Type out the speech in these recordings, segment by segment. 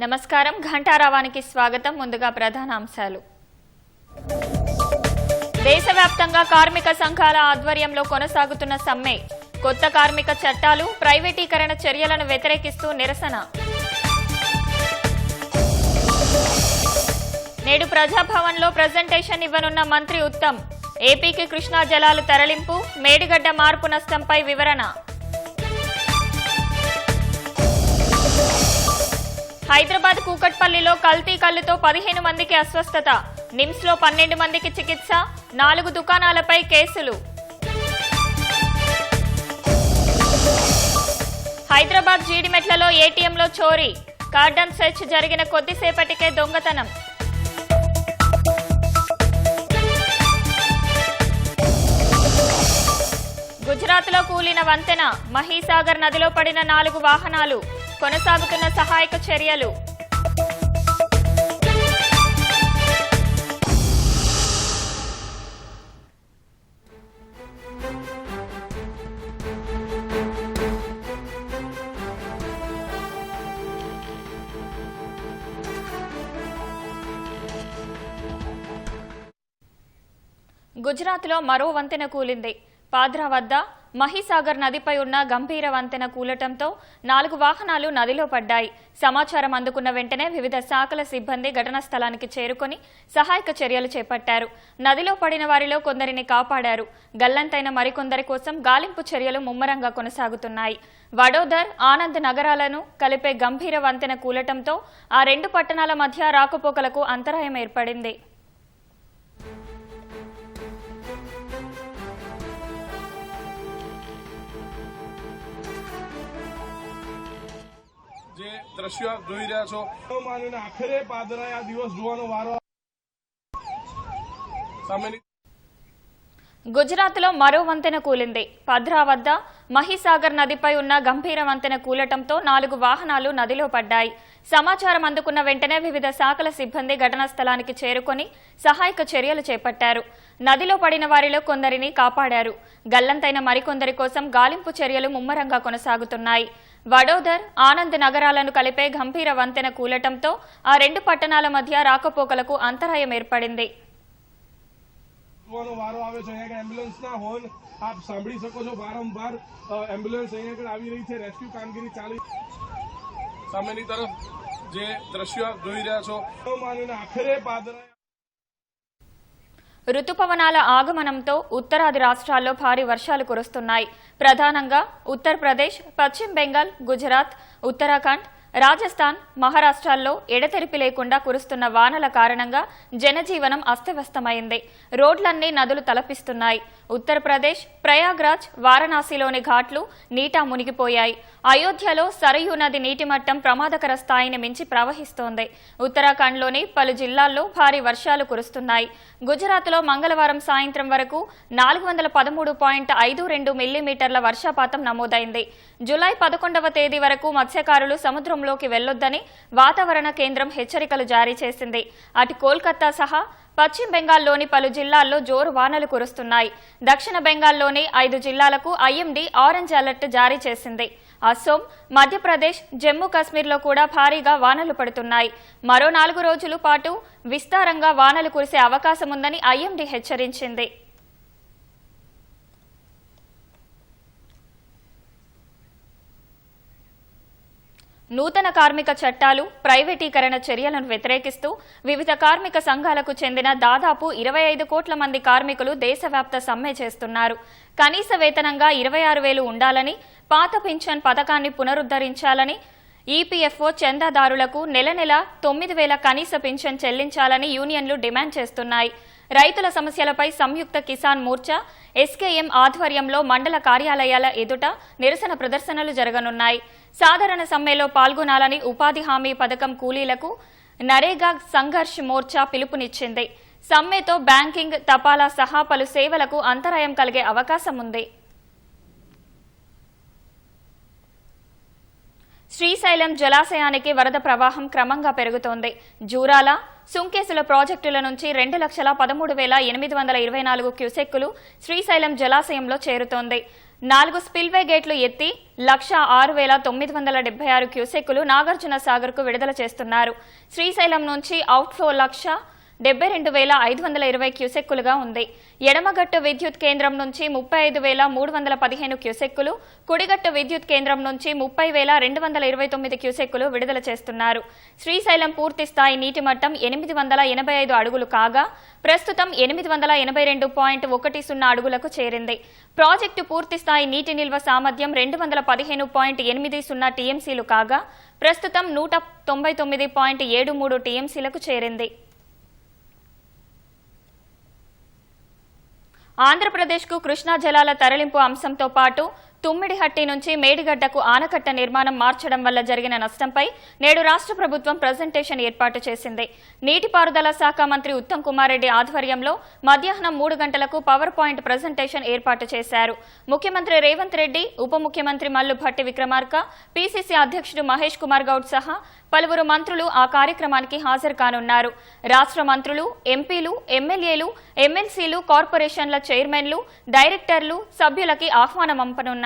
నమస్కారం ఘంటారావానికి స్వాగతం. ముందుగా ప్రధాన అంశాలు. దేశవ్యాప్తంగా కార్మిక సంఘాల ఆధ్వర్యంలో కొనసాగుతున్న సమ్మె. కొత్త కార్మిక చట్టాలు, ప్రైవేటీకరణ చర్యలను వ్యతిరేకిస్తూ నిరసన. నేడు ప్రజాభవన్లో ప్రెజెంటేషన్ ఇవ్వనున్న మంత్రి ఉత్తమ్. ఏపీకి కృష్ణా జలాలు తరలింపు, మేడిగడ్డ మార్పు నష్టంపై వివరణ. హైదరాబాద్ కూకట్పల్లిలో కల్తీ కల్లుతో 15 మందికి అస్వస్థత. నిమ్స్ లో 12 మందికి చికిత్స, 4 దుకాణాలపై కేసులు. హైదరాబాద్ జీడిమెట్లలో ఏటీఎంలో చోరీ. కార్డన్ సెర్చ్ జరిగిన కొద్దిసేపటికే దొంగతనం. గుజరాత్లో కూలిన వంతెన. మహీసాగర్ నదిలో పడిన 4 వాహనాలు. కొనసాగుతున్న సహాయక చర్యలు. గుజరాత్లో మరో వంతెన కూలింది. పాద్రా వద్ద మహీసాగర్ నదిపై ఉన్న గంభీర వంతెన కూలటంతో 4 వాహనాలు నదిలో పడ్డాయి. సమాచారం అందుకున్న వెంటనే వివిధ శాఖల సిబ్బంది ఘటనా స్థలానికి చేరుకుని సహాయక చర్యలు చేపట్టారు. నదిలో పడిన వారిలో కొందరిని కాపాడారు. గల్లంతైన మరికొందరి కోసం గాలింపు చర్యలు ముమ్మరంగా కొనసాగుతున్నాయి. వడోదర్, ఆనంద్ నగరాలను కలిపే గంభీర వంతెన కూలటంతో ఆ 2 పట్టణాల మధ్య రాకపోకలకు అంతరాయం ఏర్పడింది. જે દ્રશ્યો આપ જોઈ રહ્યા છો, આખરે પાદરા આ દિવસ જોવાનો વારો. గుజరాత్లో మరో వంతెన కూలింది. పాద్రా వద్ద మహీసాగర్ నదిపై ఉన్న గంభీర వంతెన కూలటంతో 4 వాహనాలు నదిలో పడ్డాయి. సమాచారం అందుకున్న వెంటనే వివిధ శాఖల సిబ్బంది ఘటనా స్థలానికి చేరుకుని సహాయక చర్యలు చేపట్టారు. నదిలో పడిన వారిలో కొందరిని కాపాడారు. గల్లంతైన మరికొందరి కోసం గాలింపు చర్యలు ముమ్మరంగా కొనసాగుతున్నాయి. వడోదర్, ఆనంద్ నగరాలను కలిపే గంభీర వంతెన కూలటంతో ఆ 2 పట్టణాల మధ్య రాకపోకలకు అంతరాయం ఏర్పడింది. વારો આવે છે. અહીંયા એમ્બ્યુલન્સના હોર્ન આપ સાંભળી શકો છો. વારંવાર એમ્બ્યુલન્સ અહીંયા આગળ આવી રહી છે. રેસ્ક્યુ કામગીરી ચાલી. સામેની તરફ જે દ્રશ્યો આપ જોઈ રહ્યા છો, આખરે પાદરા. రుతుపవనాల ఆగమనంతో ఉత్తరాది రాష్ట్రాల్లో భారీ వర్షాలు కురుస్తున్నాయి. ప్రధానంగా ఉత్తరప్రదేశ్, పశ్చిమ బెంగాల్, గుజరాత్, ఉత్తరాఖండ్, రాజస్థాన్, మహారాష్ట్రాల్లో ఎడతెరిపి లేకుండా కురుస్తున్న వానల కారణంగా జనజీవనం అస్తవ్యస్తమైంది. రోడ్లన్నీ నదులు తలపిస్తున్నాయి. ఉత్తరప్రదేశ్ ప్రయాగ్రాజ్, వారణాసిలోని ఘాట్లు నీటా మునిగిపోయాయి. అయోధ్యలో సరయూ నది నీటి మట్టం ప్రమాదకర స్థాయిని మించి ప్రవహిస్తోంది. ఉత్తరాఖండ్లోని పలు జిల్లాల్లో భారీ వర్షాలు కురుస్తున్నాయి. గుజరాత్లో మంగళవారం సాయంత్రం వరకు 413.52 మిల్లీమీటర్ల వర్షపాతం నమోదైంది. జూలై 11వ తేదీ వరకు మత్స్యకారులు సముద్రంలోకి వెళ్లొద్దని వాతావరణ కేంద్రం హెచ్చరికలు జారీ చేసింది. అటు కోల్కతా సహా పశ్చిమ బెంగాల్లోని పలు జిల్లాల్లో జోరు వానలు కురుస్తున్నాయి. దక్షిణ బెంగాల్లోని 5 జిల్లాలకు ఐఎండీ ఆరెంజ్ అలర్ట్ జారీ చేసింది. అసోం, మధ్యప్రదేశ్, జమ్మూ కాశ్మీర్లో కూడా భారీగా వానలు పడుతున్నాయి. మరో 4 రోజుల పాటు విస్తారంగా వానలు కురిసే అవకాశం ఉందని ఐఎండీ హెచ్చరించింది. నూతన కార్మిక చట్టాలు, ప్రైవేటీకరణ చర్యలను వ్యతిరేకిస్తూ వివిధ కార్మిక సంఘాలకు చెందిన దాదాపు 25 కోట్ల మంది కార్మికులు దేశవ్యాప్త సమ్మె చేస్తున్నారు. కనీస వేతనంగా 26,000 ఉండాలని, పాత పింఛన్ పథకాన్ని పునరుద్ధరించాలని, ఈపీఎఫ్ఓ చందాదారులకు నెల 9,000 కనీస పింఛన్ చెల్లించాలని యూనియన్లు డిమాండ్ చేస్తున్నాయి. రైతుల సమస్యలపై సంయుక్త కిసాన్ మోర్చా, ఎస్కేఎం ఆధ్వర్యంలో మండల కార్యాలయాల ఎదుట నిరసన ప్రదర్శనలు జరగనున్నాయి. సాధారణ సమ్మెలో పాల్గొనాలని ఉపాధి హామీ పథకం కూలీలకు నరేగా సంఘర్ష్ మోర్చా పిలుపునిచ్చింది. సమ్మెతో బ్యాంకింగ్, తపాలా సహా పలు సేవలకు అంతరాయం కలిగే అవకాశం ఉంది. శ్రీశైలం జలాశయానికి వరద ప్రవాహం క్రమంగా పెరుగుతోంది. జూరాల, సుంకేసుల ప్రాజెక్టుల నుంచి 2,13,824 క్యూసెక్కులు శ్రీశైలం జలాశయంలో చేరుతోంది. 4 స్పిల్వే గేట్లు ఎత్తి 1,06,976 క్యూసెక్కులు నాగార్జున సాగర్కు విడుదల చేస్తున్నారు. శ్రీశైలం నుంచి అవుట్ఫ్లో 1,72,520 క్యూసెక్కులుగా ఉంది. ఎడమగట్టు విద్యుత్ కేంద్రం నుంచి 35,315 క్యూసెక్కులు, కుడిగట్టు విద్యుత్ కేంద్రం నుంచి 30,229 క్యూసెక్కులు విడుదల చేస్తున్నారు. శ్రీశైలం పూర్తి స్థాయి నీటి మట్టం 885 అడుగులు కాగా ప్రస్తుతం 882.10 అడుగులకు చేరింది. ప్రాజెక్టు పూర్తి స్థాయి నీటి నిల్వ సామర్థ్యం 215.80 టీఎంసీలు కాగా ప్రస్తుతం 199.73 టీఎంసీలకు చేరింది. ఆంధ్రప్రదేశ్కు కృష్ణా జలాల తరలింపు అంశంతో పాటు తుమ్మిడిహట్టి నుంచి మేడిగడ్డకు ఆనకట్ట నిర్మాణం మార్చడం వల్ల జరిగిన నష్టంపై నేడు రాష్ట్ర ప్రభుత్వం ప్రజెంటేషన్ ఏర్పాటు చేసింది. నీటిపారుదల శాఖ మంత్రి ఉత్తమ్ కుమార్ రెడ్డి ఆధ్వర్యంలో మధ్యాహ్నం 3 గంటలకు పవర్ పాయింట్ ప్రజెంటేషన్ ఏర్పాటు చేశారు. ముఖ్యమంత్రి రేవంత్ రెడ్డి, ఉప ముఖ్యమంత్రి మల్లు భట్టి విక్రమార్క, పీసీసీ అధ్యక్షుడు మహేష్ కుమార్ గౌడ్ సహా పలువురు మంత్రులు ఆ కార్యక్రమానికి హాజరు కానున్నారు. రాష్ట్ర మంత్రులు, ఎంపీలు, ఎమ్మెల్యేలు, ఎమ్మెల్సీలు, కార్పొరేషన్ల చైర్మన్లు, డైరెక్టర్లు, సభ్యులకి ఆహ్వానం పంపనున్నారు.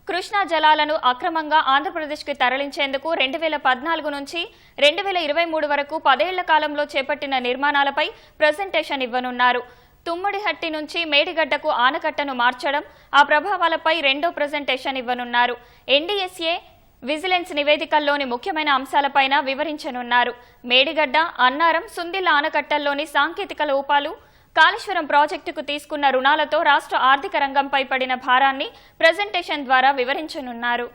కృష్ణా జలాలను అక్రమంగా ఆంధ్రప్రదేశ్కి తరలించేందుకు 2014 నుంచి 2023 వరకు 10 ఏళ్ల కాలంలో చేపట్టిన నిర్మాణాలపై ప్రజెంటేషన్ ఇవ్వనున్నారు. తుమ్మిడిహట్టి నుంచి మేడిగడ్డకు ఆనకట్టను మార్చడం, ఆ ప్రభావాలపై రెండో ప్రజెంటేషన్ ఇవ్వనున్నారు. ఎన్డీఎస్ఏ, విజిలెన్స్ నివేదికల్లోని ముఖ్యమైన అంశాలపైన వివరించనున్నారు. మేడిగడ్డ, అన్నారం, సుందిళ్ల ఆనకట్టల్లోని సాంకేతిక లోపాలు, కాళేశ్వరం ప్రాజెక్టుకు తీసుకున్న రుణాలతో రాష్ట్ర ఆర్థిక రంగంపై పడిన భారాన్ని ప్రజెంటేషన్ ద్వారా వివరించనున్నారు.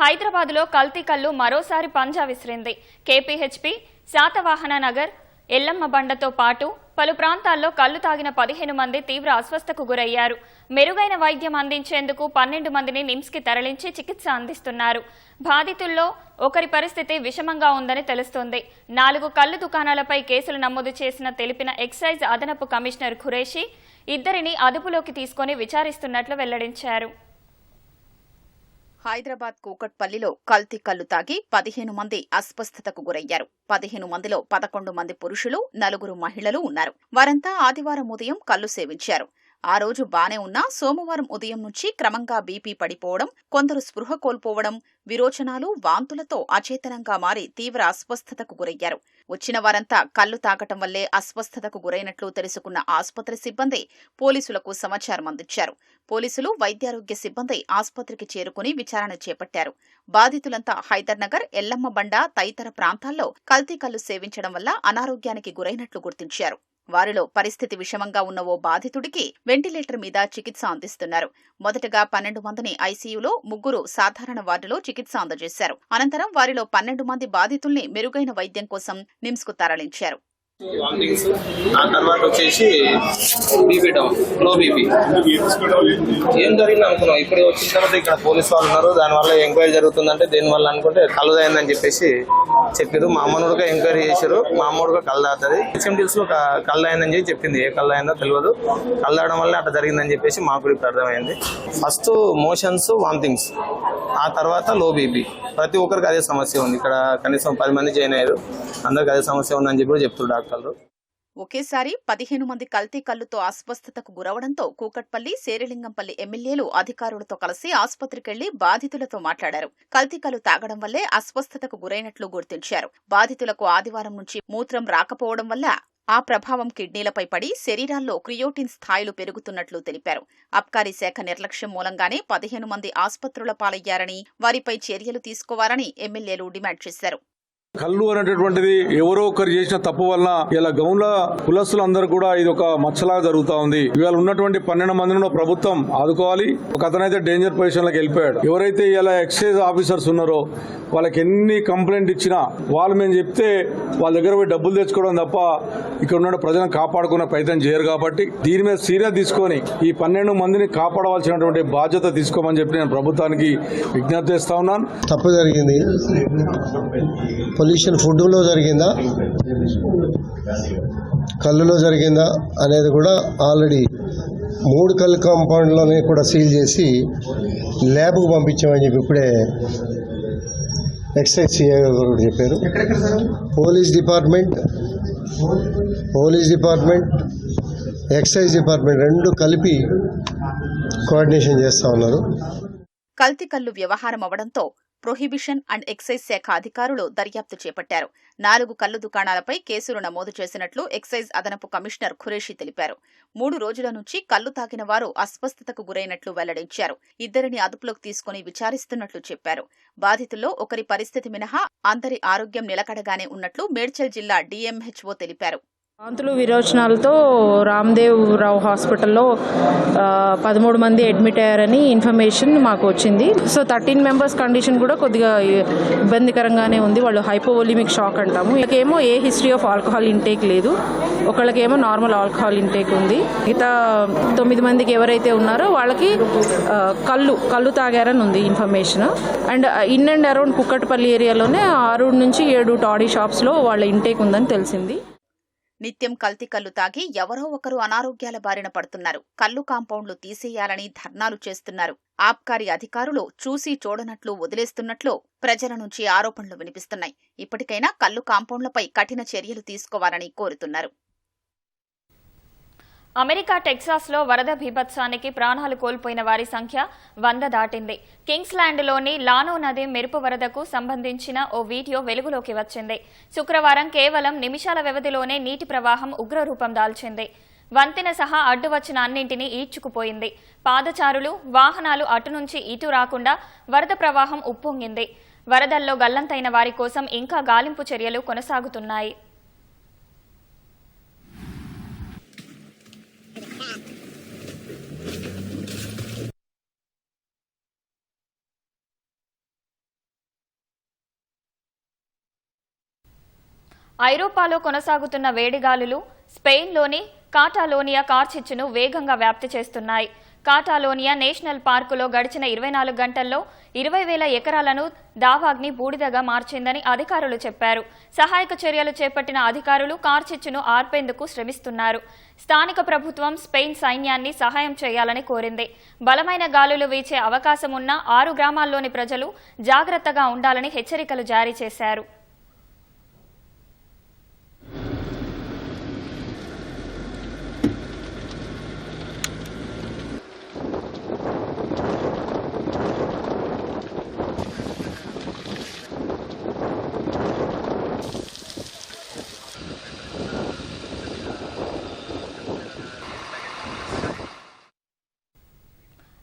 హైదరాబాద్లో కల్తీ కల్లు మరోసారి పంజా విసిరింది. కేపీహెచ్పీ, శాతవాహన నగర్, ఎల్లమ్మ బండతో పాటు పలు ప్రాంతాల్లో కల్లు తాగిన 15 మంది తీవ్ర అస్వస్థకు గురయ్యారు. మెరుగైన వైద్యం అందించేందుకు 12 మందిని నిమ్స్కి తరలించి చికిత్స అందిస్తున్నారు. బాధితుల్లో ఒకరి పరిస్థితి విషమంగా ఉందని తెలుస్తోంది. 4 కల్లు దుకాణాలపై కేసులు నమోదు చేసిన తెలిపిన ఎక్సైజ్ అదనపు కమిషనర్ ఖురేషి ఇద్దరిని అదుపులోకి తీసుకుని విచారిస్తున్నట్లు వెల్లడించారు. హైదరాబాద్ కూకట్పల్లిలో కల్తీ కల్లు తాగి 15 మంది అస్వస్థతకు గురయ్యారు. 15 మందిలో 11 మంది పురుషులు, 4 మహిళలు ఉన్నారు. వారంతా ఆదివారం ఉదయం కల్లు సేవించారు. ఆ రోజు బానే ఉన్నా సోమవారం ఉదయం నుంచి క్రమంగా బీపీ పడిపోవడం, కొందరు స్పృహ కోల్పోవడం, విరోచనాలు, వాంతులతో అచేతనంగా మారి తీవ్ర అస్వస్థతకు గురయ్యారు. వచ్చిన వారంతా కల్లు తాగటం వల్లే అస్వస్థతకు గురైనట్లు తెలుసుకున్న ఆసుపత్రి సిబ్బంది పోలీసులకు సమాచారం అందించారు. పోలీసులు, వైద్యారోగ్య సిబ్బంది ఆసుపత్రికి చేరుకుని విచారణ చేపట్టారు. బాధితులంతా హైదర్నగర్, ఎల్లమ్మ బండ తదితర ప్రాంతాల్లో కల్తీ కల్లు సేవించడం వల్ల అనారోగ్యానికి గురైనట్లు గుర్తించారు. వారిలో పరిస్థితి విషమంగా ఉన్న ఓ బాధితుడికి వెంటిలేటర్ మీద చికిత్స అందిస్తున్నారు. మొదటగా 12 మందిని ఐసీయూలో, 3 సాధారణ వార్డులో చికిత్స అందజేశారు. అనంతరం వారిలో 12 మంది బాధితుల్ని మెరుగైన వైద్యం కోసం నిమ్స్కు తరలించారు. ఆ తర్వాత వచ్చేసి బీపీ డౌన్, లో బీపీ ఏం జరిగింది అనుకున్నాం. ఇప్పుడు వచ్చిన తర్వాత ఇక్కడ పోలీసు వాళ్ళు ఉన్నారు, దానివల్ల ఎంక్వైరీ జరుగుతుందంటే దేనివల్ల అనుకుంటే కలుదైందని చెప్పేసి చెప్పారు. మా అమ్మను కూడా ఎంక్వైరీ చేశారు. మా అమ్మ కూడా కళ్ళు తాగుతుంది. హెచ్ఎండిఎస్ లో కళ్ళు అయిందని చెప్పి చెప్పింది. ఏ కళ్ళు అయిందో తెలియదు. కళ్ళు తాగడం వల్ల అట్లా జరిగిందని చెప్పేసి మాకు ఇప్పుడు అర్థమైంది. ఫస్ట్ మోషన్స్, వామిటింగ్స్, ఆ తర్వాత లో బీపీ. ప్రతి ఒక్కరికి అదే సమస్య ఉంది. ఇక్కడ కనీసం 10 మంది జాయిన్ అయ్యారు. అందరికి అదే సమస్య ఉందని చెప్పి కూడా చెప్తున్నారు డాక్టర్లు. ఒకేసారి 15 మంది కల్తీ కల్లుతో అస్వస్థతకు గురవడంతో కూకట్పల్లి, శేరిలింగంపల్లి ఎమ్మెల్యేలు అధికారులతో కలిసి ఆసుపత్రికెళ్లి బాధితులతో మాట్లాడారు. కల్తీ కల్లు తాగడం వల్లే అస్వస్థతకు గురైనట్లు గుర్తించారు. బాధితులకు ఆదివారం నుంచి మూత్రం రాకపోవడం వల్ల ఆ ప్రభావం కిడ్నీలపై పడి శరీరాల్లో క్రియోటిన్ స్థాయిలు పెరుగుతున్నట్లు తెలిపారు. అబ్కారీ శాఖ నిర్లక్ష్యం మూలంగానే 15 మంది ఆసుపత్రుల పాలయ్యారని, వారిపై చర్యలు తీసుకోవాలని ఎమ్మెల్యేలు డిమాండ్ చేశారు. కళ్ళు అనేటటువంటిది ఎవరో ఒకరు చేసిన తప్పు వలన ఇలా గౌన్ల కులస్తులందరూ కూడా ఇది ఒక మచ్చలాగా జరుగుతా ఉంది. ఇవాళ ఉన్నటువంటి 12 మందిని ప్రభుత్వం ఆదుకోవాలి. ఒక అతనైతే డేంజర్ పొజిషన్ లోకి వెళ్ళిపోయాడు. ఎవరైతే ఇలా ఎక్సైజ్ ఆఫీసర్స్ ఉన్నారో వాళ్ళకి ఎన్ని కంప్లైంట్ ఇచ్చినా వాళ్ళు మేము చెప్తే వాళ్ళ దగ్గర పోయి డబ్బులు తెచ్చుకోవడం తప్ప ఇక్కడ ఉన్న ప్రజలను కాపాడుకునే ప్రయత్నం చేయరు. కాబట్టి దీని మీద సీరియస్ తీసుకొని ఈ 12 మందిని కాపాడవలసినటువంటి బాధ్యత తీసుకోమని చెప్పి నేను ప్రభుత్వానికి విజ్ఞప్తి చేస్తా ఉన్నాను. తప్పు జరిగింది. పొల్యూషన్ ఫుడ్లో జరిగిందా, కళ్ళులో జరిగిందా అనేది కూడా ఆల్రెడీ 3 కళ్ళు కాంపౌండ్లోనే కూడా సీల్ చేసి ల్యాబ్కు పంపించామని చెప్పి ఇప్పుడే ఎక్సైజ్ సిఐ గారు చెప్పారు. పోలీస్ డిపార్ట్మెంట్, ఎక్సైజ్ డిపార్ట్మెంట్ రెండు కలిపి కోఆర్డినేషన్ చేస్తూ ఉన్నారు. కల్తీ కల్లు వ్యవహారం అవడంతో ప్రొహిబిషన్ అండ్ ఎక్సైజ్ శాఖ అధికారులు దర్యాప్తు చేపట్టారు. 4 కల్లు దుకాణాలపై కేసులు నమోదు చేసినట్లు ఎక్సైజ్ అదనపు కమిషనర్ ఖురేషీ తెలిపారు. 3 రోజుల నుంచి కల్లు తాగిన వారు అస్వస్థతకు గురైనట్లు వెల్లడించారు. 2 అదుపులోకి తీసుకుని విచారిస్తున్నట్లు చెప్పారు. బాధితుల్లో ఒకరి పరిస్థితి మినహా అందరి ఆరోగ్యం నిలకడగానే ఉన్నట్లు మేడ్చల్ జిల్లా DMHO తెలిపారు. వాంతులు విరోచనాలతో రామ్దేవ్ రావు హాస్పిటల్లో 13 మంది అడ్మిట్ అయ్యారని ఇన్ఫర్మేషన్ మాకు వచ్చింది. సో 13 మెంబర్స్ కండిషన్ కూడా కొద్దిగా ఇబ్బందికరంగానే ఉంది. వాళ్ళు హైపోవోలిమిక్ షాక్ అంటాము. వీళ్ళకేమో ఏ హిస్టరీ ఆఫ్ ఆల్కహాల్ ఇంటేక్ లేదు, ఒకళ్ళకేమో నార్మల్ ఆల్కహాల్ ఇంటేక్ ఉంది. మిగతా 9 మందికి ఎవరైతే ఉన్నారో వాళ్ళకి కళ్ళు తాగారని ఉంది information. And in and around Kukatpally ఏరియాలోనే 6 నుంచి 7 టాడీ షాప్స్లో వాళ్ళ ఇంటేక్ ఉందని తెలిసింది. నిత్యం కల్తీ కల్లు తాగి ఎవరో ఒకరు అనారోగ్యాల బారిన పడుతున్నారు. కల్లు కాంపౌండ్లు తీసేయాలని ధర్నాలు చేస్తున్నారు. ఆబ్కారీ అధికారులు చూసి చూడనట్లు వదిలేస్తున్నట్లు ప్రజల నుంచి ఆరోపణలు వినిపిస్తున్నాయి. ఇప్పటికైనా కల్లు కాంపౌండ్లపై కఠిన చర్యలు తీసుకోవాలని కోరుతున్నారు. అమెరికా టెక్సాస్లో వరద బీభత్సానికి ప్రాణాలు కోల్పోయిన వారి సంఖ్య 100 దాటింది. కింగ్స్లాండ్లోని లానో నది మెరుపు వరదకు సంబంధించిన ఓ వీడియో వెలుగులోకి వచ్చింది. శుక్రవారం కేవలం నిమిషాల వ్యవధిలోనే నీటి ప్రవాహం ఉగ్రరూపం దాల్చింది. వంతెన సహా అడ్డు వచ్చిన అన్నింటినీ ఈడ్చుకుపోయింది. పాదచారులు, వాహనాలు అటు నుంచి ఇటు రాకుండా వరద ప్రవాహం ఉప్పొంగింది. వరదల్లో గల్లంతైన వారి కోసం ఇంకా గాలింపు చర్యలు కొనసాగుతున్నాయి. ఐరోపాలో కొనసాగుతున్న వేడిగాలులు స్పెయిన్లోని కాటాలోనియా కార్చిచ్చును వేగంగా వ్యాప్తి చేస్తున్నాయి. కాటాలోనియా నేషనల్ పార్కులో గడిచిన 24 గంటల్లో 20,000 ఎకరాలను దావాగ్ని బూడిదగా మార్చిందని అధికారులు చెప్పారు. సహాయక చర్యలు చేపట్టిన అధికారులు కార్చిచ్చును ఆర్పేందుకు శ్రమిస్తున్నారు. స్థానిక ప్రభుత్వం స్పెయిన్ సైన్యాన్ని సహాయం చేయాలని కోరింది. బలమైన గాలులు వీచే అవకాశం ఉన్న 6 గ్రామాల్లోని ప్రజలు జాగ్రత్తగా ఉండాలని హెచ్చరికలు జారీ చేశారు.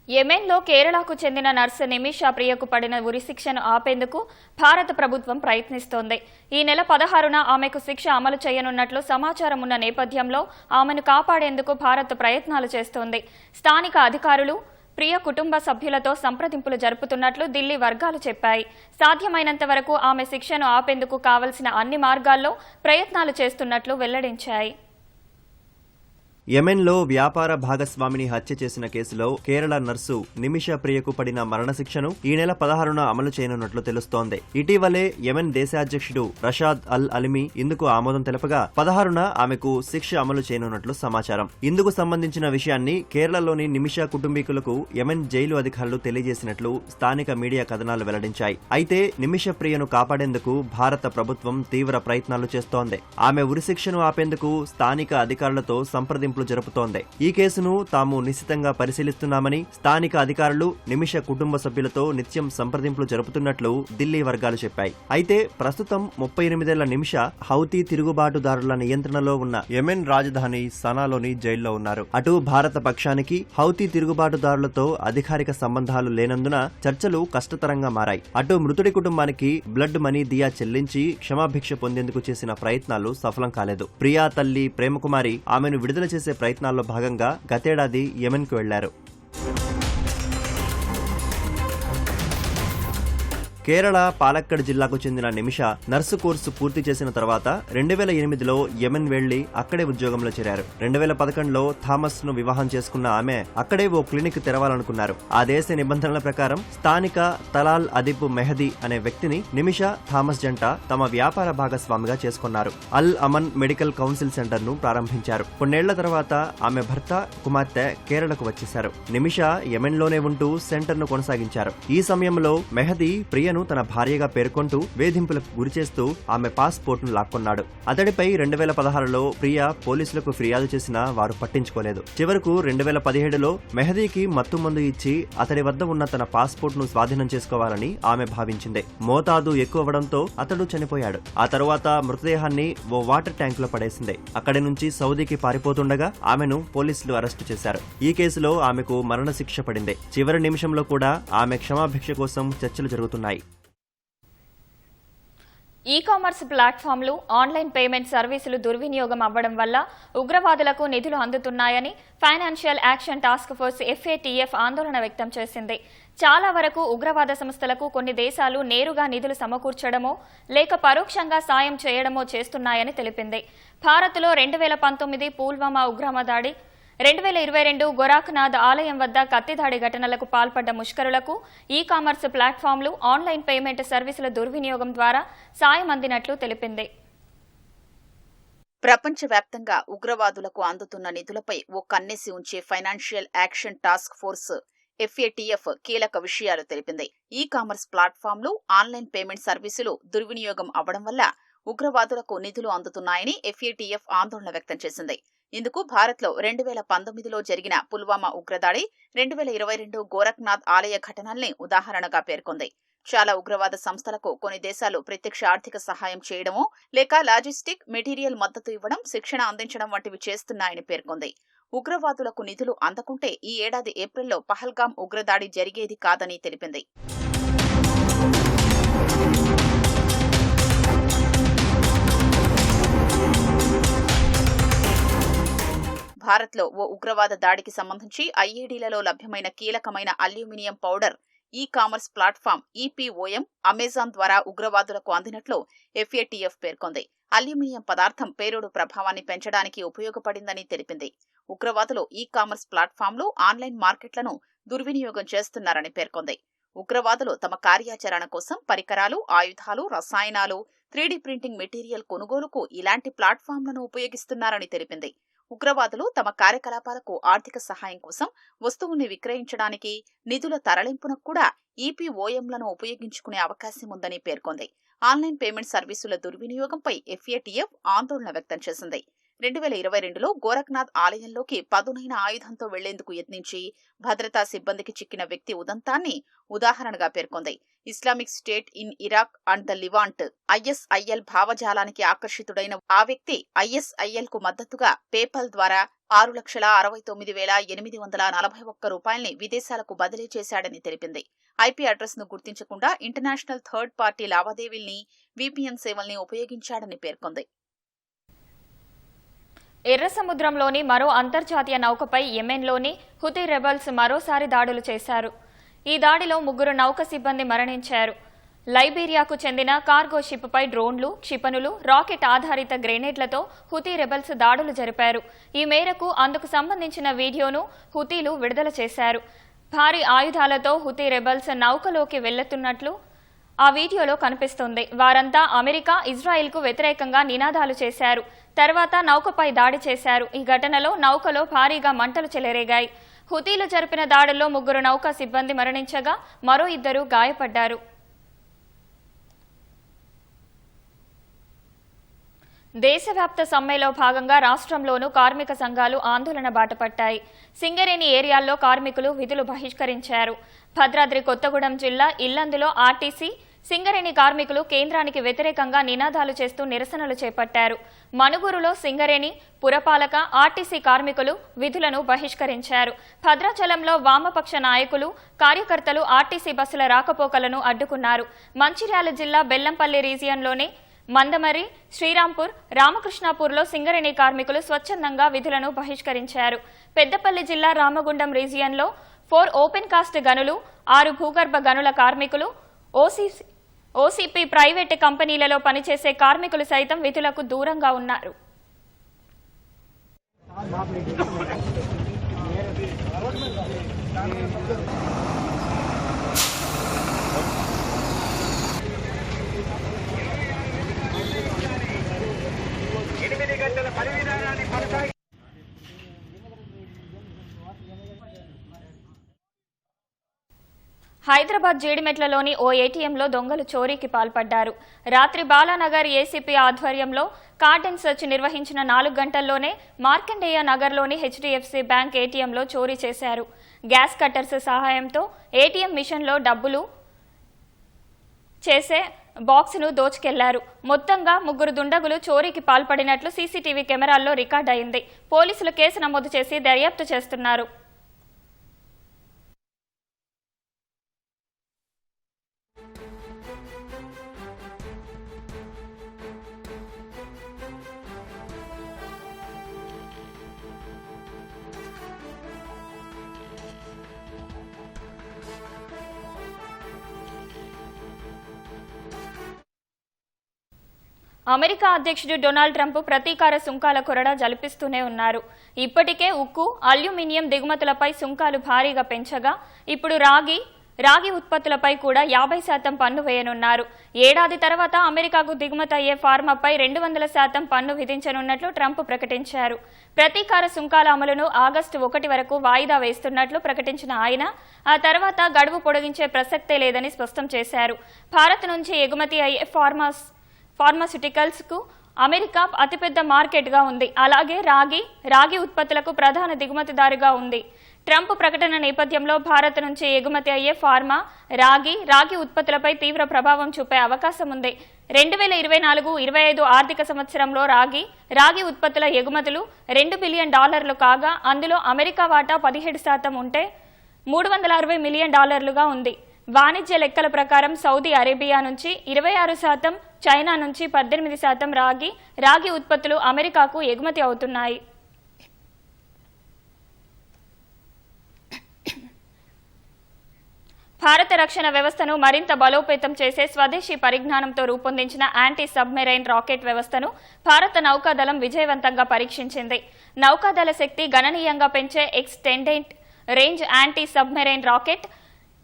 యెమెన్లో కేరళకు చెందిన నర్సు నిమిషా ప్రియకు పడిన ఉరిశిక్షను ఆపేందుకు భారత ప్రభుత్వం ప్రయత్నిస్తోంది. ఈ నెల 16న ఆమెకు శిక్ష అమలు చేయనున్నట్లు సమాచారం ఉన్న నేపథ్యంలో ఆమెను కాపాడేందుకు భారత్ ప్రయత్నాలు చేస్తోంది. స్థానిక అధికారులు ప్రియ కుటుంబ సభ్యులతో సంప్రదింపులు జరుపుతున్నట్లు ఢిల్లీ వర్గాలు చెప్పాయి. సాధ్యమైనంత వరకు ఆమె శిక్షను ఆపేందుకు కావలసిన అన్ని మార్గాల్లో ప్రయత్నాలు చేస్తున్నట్లు వెల్లడించాయి. యెమెన్లో వ్యాపార భాగస్వామిని హత్య చేసిన కేసులో కేరళ నర్సు నిమిషా ప్రియకు పడిన మరణశిక్షను ఈ నెల 16న అమలు చేయనున్నట్లు తెలుస్తోంది. ఇటీవలే యెమెన్ దేశాధ్యక్షుడు రషాద్ అల్ అలిమి ఇందుకు ఆమోదం తెలపగా 16న ఆమెకు శిక్ష అమలు చేయనున్నట్లు సమాచారం. ఇందుకు సంబంధించిన విషయాన్ని కేరళలోని నిమిషా కుటుంబీకులకు యెమెన్ జైలు అధికారులు తెలియజేసినట్లు స్థానిక మీడియా కథనాలు వెల్లడించాయి. అయితే నిమిషా ప్రియను కాపాడేందుకు భారత ప్రభుత్వం తీవ్ర ప్రయత్నాలు చేస్తోంది. ఆమె ఉరిశిక్షను ఆపేందుకు స్థానిక అధికారులతో సంప్రదింపులు జరుపుతోంది. ఈ కేసును తాము నిశితంగా పరిశీలిస్తున్నామని స్థానిక అధికారులు నిమిష కుటుంబ సభ్యులతో నిత్యం సంప్రదింపులు జరుపుతున్నట్లు ఢిల్లీ వర్గాలు చెప్పాయి. అయితే ప్రస్తుతం 38 ఏళ్ల నిమిష హౌతీ తిరుగుబాటుదారుల నియంత్రణలో ఉన్న యెమెన్ రాజధాని సనాలోని జైల్లో ఉన్నారు. అటు భారత పక్షానికి హౌతీ తిరుగుబాటుదారులతో అధికారిక సంబంధాలు లేనందున చర్చలు కష్టతరంగా మారాయి. అటు మృతుడి కుటుంబానికి బ్లడ్ మనీ దియా చెల్లించి క్షమాభిక్ష పొందేందుకు చేసిన ప్రయత్నాలు సఫలం కాలేదు. ప్రియా తల్లి ప్రేమకుమారి ఆమెను విడుదల చేసే ప్రయత్నాల్లో భాగంగా గతేడాది యెమెన్కు వెళ్లారు. కేరళ పాలక్కడ్ జిల్లాకు చెందిన నిమిష నర్సు కోర్సు పూర్తి చేసిన తర్వాత 2008లో యెమెన్ వెళ్లి అక్కడే ఉద్యోగంలో చేరారు. 2011లో థామస్ ను వివాహం చేసుకున్న ఆమె అక్కడే ఓ క్లినిక్ తెరవాలనుకున్నారు. ఆ దేశ నిబంధనల ప్రకారం స్థానిక తలాల్ అదిబ్ మెహదీ అనే వ్యక్తిని నిమిష థామస్ జంట తమ వ్యాపార భాగస్వామిగా చేసుకున్నారు. అల్ అమన్ మెడికల్ కౌన్సిల్ సెంటర్ ను ప్రారంభించారు. కొన్నేళ్ల తర్వాత ఆమె భర్త, కుమార్తె కేరళకు వచ్చేశారు. నిమిష యెమెన్లోనే ఉంటూ సెంటర్ ను కొనసాగించారు. ఈ సమయంలో మెహదీ ప్రియను ప్రియను తన భార్యగా పేర్కొంటూ వేధింపులకు గురిచేస్తూ ఆమె పాస్పోర్ట్ను లాక్కొన్నాడు. అతడిపై 2016లో ప్రియ పోలీసులకు ఫిర్యాదు చేసినా వారు పట్టించుకోలేదు. చివరకు 2017లో మెహదీకి మత్తుమందు ఇచ్చి అతడి వద్ద ఉన్న తన పాస్పోర్ట్ను స్వాధీనం చేసుకోవాలని ఆమె భావించింది. మోతాదు ఎక్కువవడంతో అతడు చనిపోయాడు. ఆ తరువాత మృతదేహాన్ని ఓ వాటర్ ట్యాంకులో పడేసింది. అక్కడి నుంచి సౌదీకి పారిపోతుండగా ఆమెను పోలీసులు అరెస్టు చేశారు. ఈ కేసులో ఆమెకు మరణశిక్ష పడింది. చివరి నిమిషంలో కూడా ఆమె క్షమాభిక్ష కోసం చర్చలు జరుగుతున్నాయి. ఈ కామర్స్ ప్లాట్ఫామ్లు, ఆన్లైన్ పేమెంట్ సర్వీసులు దుర్వినియోగం అవ్వడం వల్ల ఉగ్రవాదులకు నిధులు అందుతున్నాయని financial action task force FATF ఆందోళన వ్యక్తం చేసింది. చాలా వరకు ఉగ్రవాద సంస్థలకు కొన్ని దేశాలు నేరుగా నిధులు సమకూర్చడమో లేక పరోక్షంగా సాయం చేయడమో చేస్తున్నాయని తెలిపింది. భారత్లో 2019 పుల్వామా ఉగ్రమ దాడి, 2022 గోరఖ్నాథ్ ఆలయం వద్ద కత్తిదాడి ఘటనలకు పాల్పడ్డ ముష్కరులకు ఈ కామర్స్ ప్లాట్ఫామ్లు, ఆన్లైన్ పేమెంట్ సర్వీసుల దుర్వినియోగం ద్వారా సాయం అందినట్లు తెలిపింది. ప్రపంచవ్యాప్తంగా ఉగ్రవాదులకు అందుతున్న నిధులపై ఓ కన్నేసి ఉంచే financial action task force FATF కీలక విషయాలు తెలిపింది. ఈ కామర్స్ ప్లాట్ఫామ్లు, ఆన్లైన్ పేమెంట్ సర్వీసులు దుర్వినియోగం అవ్వడం వల్ల ఉగ్రవాదులకు నిధులు అందుతున్నాయని FATF ఆందోళన వ్యక్తం చేసింది. ఇందుకు భారత్లో 2019లో జరిగిన పుల్వామా ఉగ్రదాడి, 2022 గోరఖ్నాథ్ ఆలయ ఘటనల్ని ఉదాహరణగా పేర్కొంది. చాలా ఉగ్రవాద సంస్థలకు కొన్ని దేశాలు ప్రత్యక్ష ఆర్థిక సహాయం చేయడమో లేక లాజిస్టిక్, మెటీరియల్ మద్దతు ఇవ్వడం, శిక్షణ అందించడం వంటివి చేస్తున్నాయని పేర్కొంది. ఉగ్రవాదులకు నిధులు అందకుంటే ఈ ఏడాది ఏప్రిల్లో పహల్గాం ఉగ్రదాడి జరిగేది కాదని తెలిపింది. భారత్లో ఓ ఉగ్రవాద దాడికి సంబంధించి IEDలలో లభ్యమైన కీలకమైన aluminium powder e commerce platform EPOM Amazon ద్వారా ఉగ్రవాదులకు అందినట్లు FATF పేర్కొంది. అల్యూమినియం పదార్థం పేలుడు ప్రభావాన్ని పెంచడానికి ఉపయోగపడిందని తెలిపింది. ఉగ్రవాదులు ఈ కామర్స్ ప్లాట్ఫామ్లు, ఆన్లైన్ మార్కెట్లను దుర్వినియోగం చేస్తున్నారని పేర్కొంది. ఉగ్రవాదులు తమ కార్యాచరణ కోసం పరికరాలు, ఆయుధాలు, రసాయనాలు, 3D ప్రింటింగ్ మెటీరియల్ కొనుగోలుకు ఇలాంటి ప్లాట్ఫామ్లను ఉపయోగిస్తున్నారని తెలిపింది. ఉగ్రవాదులు తమ కార్యకలాపాలకు ఆర్థిక సహాయం కోసం వస్తువుల్ని విక్రయించడానికి, నిధుల తరలింపునకు కూడా EPOMలను ఉపయోగించుకునే అవకాశం ఉందని పేర్కొంది. ఆన్లైన్ పేమెంట్ సర్వీసుల దుర్వినియోగంపై FATF ఆందోళన వ్యక్తం చేసింది. 2022లో గోరఖ్నాథ్ ఆలయంలోకి పదునైన ఆయుధంతో వెళ్లేందుకు యత్నించి భద్రతా సిబ్బందికి చిక్కిన వ్యక్తి ఉదంతాన్ని ఉదాహరణగా పేర్కొంది. Islamic State in Iraq and the Levant ISIL భావజాలానికి ఆకర్షితుడైన ఆ వ్యక్తి ISIL కు మద్దతుగా పేపాల్ ద్వారా 6,69,841 రూపాయల్ని విదేశాలకు బదిలీ చేశాడని తెలిపింది. IP అడ్రస్ ను గుర్తించకుండా ఇంటర్నేషనల్ థర్డ్ పార్టీ లావాదేవీల్ని, VPN సేవల్ని ఉపయోగించాడని పేర్కొంది. ఎర్ర సముద్రంలోని మరో అంతర్జాతీయ నౌకపై యెమెన్లోని హుతీ రెబల్స్ మరోసారి దాడులు చేశారు. ఈ దాడిలో 3 నౌక సిబ్బంది మరణించారు. లైబీరియాకు చెందిన కార్గో షిప్పై డ్రోన్లు, క్షిపణులు, రాకెట్ ఆధారిత గ్రెనేడ్లతో హుతీ రెబల్స్ దాడులు జరిపారు. ఈ మేరకు అందుకు సంబంధించిన వీడియోను హుతీలు విడుదల చేశారు. భారీ ఆయుధాలతో హుతీ రెబల్స్ నౌకలోకి వెళ్తున్నట్లు ఆ వీడియోలో కనిపిస్తోంది. వారంతా అమెరికా, ఇజ్రాయెల్కు వ్యతిరేకంగా నినాదాలు చేశారు. తర్వాత నౌకపై దాడి చేశారు. ఈ ఘటనలో నౌకలో భారీగా మంటలు చెలరేగాయి. హుతీలు జరిపిన దాడుల్లో 3 నౌకా సిబ్బంది మరణించగా మరో 2 గాయపడ్డారు. దేశవ్యాప్త సమ్మెలో భాగంగా రాష్ట్రంలోనూ కార్మిక సంఘాలు ఆందోళన బాటపట్టాయి. సింగరేణి ఏరియాల్లో కార్మికులు విధులు బహిష్కరించారు. భద్రాద్రి కొత్తగూడెం జిల్లా ఇల్లందులో ఆర్టీసీ, సింగరేణి కార్మికులు కేంద్రానికి వ్యతిరేకంగా నినాదాలు చేస్తూ నిరసనలు చేపట్టారు. మనుగురులో సింగరేణి, పురపాలక, ఆర్టీసీ కార్మికులు విధులను బహిష్కరించారు. భద్రాచలంలో వామపక్ష నాయకులు, కార్యకర్తలు ఆర్టీసీ బస్సుల రాకపోకలను అడ్డుకున్నారు. మంచిర్యాల జిల్లా బెల్లంపల్లి రీజియన్లోని మందమరి, శ్రీరాంపూర్, రామకృష్ణాపూర్లో సింగరేణి కార్మికులు స్వచ్ఛందంగా విధులను బహిష్కరించారు. పెద్దపల్లి జిల్లా రామగుండం రీజియన్లో 4 ఓపెన్ కాస్ట్ గనులు, 6 భూగర్భ గనుల కార్మికులు, OCP ప్రైవేట్ కంపెనీలలో పనిచేసే కార్మికులు సైతం విధులకు దూరంగా ఉన్నారు. హైదరాబాద్ జీడిమెట్లలోని ఓ ఏటీఎంలో దొంగలు చోరీకి పాల్పడ్డారు. రాత్రి బాలానగర్ ఏసీపీ ఆధ్వర్యంలో కార్డన్ సెర్చ్ నిర్వహించిన 4 గంటల్లోనే మార్కండేయ నగర్లోని హెచ్డీఎఫ్సీ బ్యాంక్ ఏటీఎంలో చోరీ చేశారు. గ్యాస్ కట్టర్స్ సహాయంతో ఏటీఎం మిషన్లో డబ్బులు చేసే బాక్స్ను దోచుకెళ్లారు. మొత్తంగా 3 దుండగులు చోరీకి పాల్పడినట్లు సీసీటీవీ కెమెరాల్లో రికార్డ్ అయింది. పోలీసులు కేసు నమోదు చేసి దర్యాప్తు చేస్తున్నారు. అమెరికా అధ్యక్షుడు డొనాల్డ్ ట్రంప్ ప్రతీకార సుంకాల కొరడా జలిపిస్తూనే ఉన్నారు. ఇప్పటికే ఉక్కు, అల్యూమినియం దిగుమతులపై సుంకాలు భారీగా పెంచగా ఇప్పుడు రాగి ఉత్పత్తులపై కూడా 50% పన్ను వేయనున్నారు. ఏడాది తర్వాత అమెరికాకు దిగుమతి అయ్యే ఫార్మాపై 200% పన్ను విధించనున్నట్లు ట్రంప్ ప్రకటించారు. ప్రతీకార సుంకాల అమలును ఆగస్టు 1 వరకు వాయిదా వేస్తున్నట్లు ప్రకటించిన ఆయన ఆ తర్వాత గడువు పొడిగించే ప్రసక్తే లేదని స్పష్టం చేశారు. భారత్ నుంచి ఎగుమతి అయ్యే ఫార్మాస్యూటికల్స్ కు అమెరికా అతిపెద్ద మార్కెట్గా ఉంది. అలాగే రాగి ఉత్పత్తులకు ప్రధాన దిగుమతిదారుగా ఉంది. ట్రంప్ ప్రకటన నేపథ్యంలో భారత్ నుంచి ఎగుమతి అయ్యే ఫార్మా, రాగి ఉత్పత్తులపై తీవ్ర ప్రభావం చూపే అవకాశం ఉంది. 2024-25 ఆర్థిక సంవత్సరంలో రాగి ఉత్పత్తుల ఎగుమతులు $2 బిలియన్ కాగా అందులో అమెరికా వాటా 17% ఉంటే $360 మిలియన్ ఉంది. వాణిజ్య లెక్కల ప్రకారం సౌదీ అరేబియా నుంచి 26%, చైనా నుంచి 18% రాగి ఉత్పత్తులు అమెరికాకు ఎగుమతి అవుతున్నాయి. భారత రక్షణ వ్యవస్థను మరింత బలోపేతం చేసే స్వదేశీ పరిజ్ఞానంతో రూపొందించిన యాంటీ సబ్మెరైన్ రాకెట్ వ్యవస్థను భారత నౌకాదళం విజయవంతంగా పరీక్షించింది. నౌకాదళ శక్తి గణనీయంగా పెంచే extended range anti submarine rocket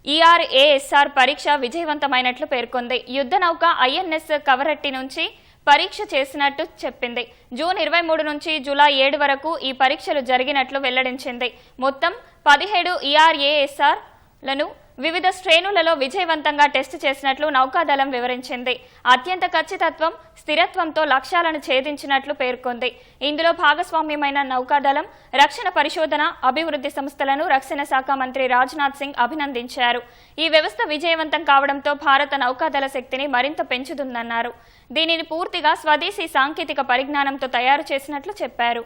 ERASR పరీక్ష విజయవంతమైనట్లు పేర్కొంది. యుద్ధ నౌక INS కవరట్టి నుంచి పరీక్ష చేసినట్టు చెప్పింది. జూన్ 23 నుంచి జూలై 7 వరకు ఈ పరీక్షలు జరిగినట్లు వెల్లడించింది. మొత్తం 17 ERASRలను వివిధ శ్రేణులలో విజయవంతంగా టెస్టు చేసినట్లు నౌకాదళం వివరించింది. అత్యంత ఖచ్చితత్వం, స్థిరత్వంతో లక్ష్యాలను ఛేదించినట్లు పేర్కొంది. ఇందులో భాగస్వామ్యమైన నౌకాదళం, రక్షణ పరిశోధన, అభివృద్ధి సంస్థలను రక్షణ శాఖ మంత్రి రాజ్నాథ్ సింగ్ అభినందించారు. ఈ వ్యవస్థ విజయవంతం కావడంతో భారత నౌకాదళ శక్తిని మరింత పెంచుతుందన్నారు. దీనిని పూర్తిగా స్వదేశీ సాంకేతిక పరిజ్ఞానంతో తయారు చేసినట్లు చెప్పారు.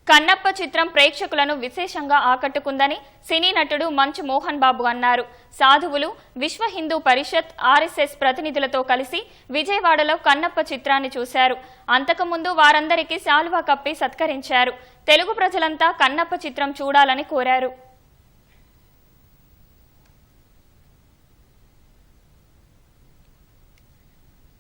కన్నప్ప చిత్రం ప్రేక్షకులను విశేషంగా ఆకట్టుకుందని సినీ నటుడు మంచు మోహన్ బాబు అన్నారు. సాధువులు, విశ్వ హిందూ పరిషత్, RSS ప్రతినిధులతో కలిసి విజయవాడలో కన్నప్ప చిత్రాన్ని చూశారు. అంతకుముందు వారందరికీ శాలువా కప్పి సత్కరించారు. తెలుగు ప్రజలంతా కన్నప్ప చిత్రం చూడాలని కోరారు.